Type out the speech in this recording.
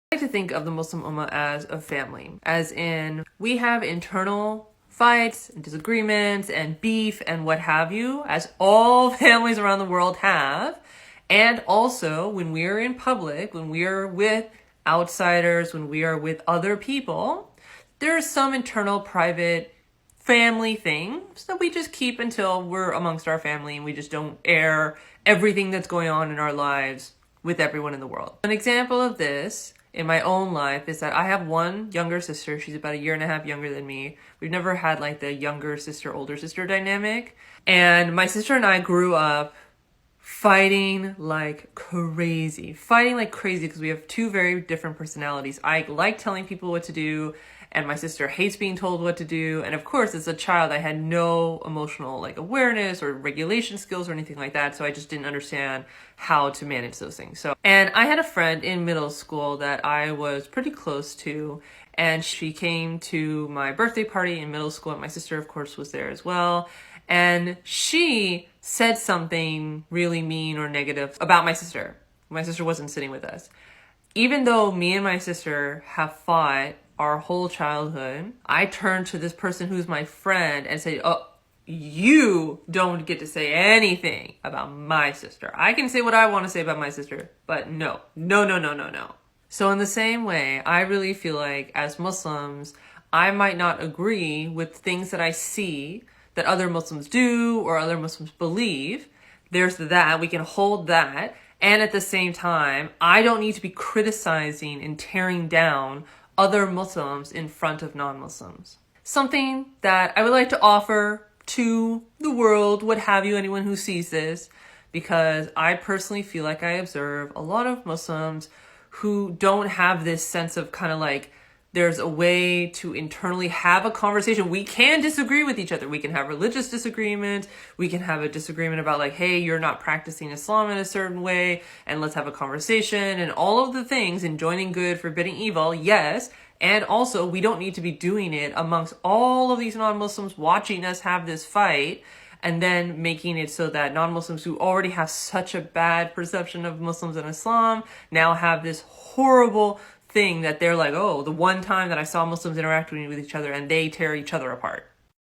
I like to think of the Muslim Ummah as a family, as in we have internal fights and disagreements and beef and what have you, as all families around the world have. And also when we are in public, when we are with outsiders, when we are with other people, there are some internal private family things that we just keep until we're amongst our family and we just don't air everything that's going on in our lives with everyone in the world. An example of this in my own life is that I have one younger sister. She's about 1.5 years younger than me. We've never had like the younger sister, older sister dynamic. And my sister and I grew up fighting like crazy because we have two very different personalities. I like telling people what to do, and my sister hates being told what to do. And of course, as a child, I had no emotional like awareness or regulation skills or anything like that. So I just didn't understand how to manage those things. And I had a friend in middle school that I was pretty close to, and she came to my birthday party in middle school, and my sister, of course, was there as well. And she said something really mean or negative about my sister. My sister wasn't sitting with us. Even though me and my sister have fought our whole childhood, I turned to this person who's my friend and said, oh, you don't get to say anything about my sister. I can say what I want to say about my sister, but no. So in the same way, I really feel like as Muslims, I might not agree with things that I see that other Muslims do or other Muslims believe. There's that. We can hold that. And at the same time, I don't need to be criticizing and tearing down other Muslims in front of non-Muslims. Something that I would like to offer to the world, what have you, anyone who sees this, because I personally feel like I observe a lot of Muslims who don't have this sense of kind of like, there's a way to internally have a conversation. We can disagree with each other. We can have religious disagreements. We can have a disagreement about like, hey, you're not practicing Islam in a certain way, and let's have a conversation and all of the things, and joining good, forbidding evil, yes. And also, we don't need to be doing it amongst all of these non-Muslims watching us have this fight, and then making it so that non-Muslims who already have such a bad perception of Muslims and Islam now have this horrible thing that they're like, oh, the one time that I saw Muslims interacting with each other and they tear each other apart.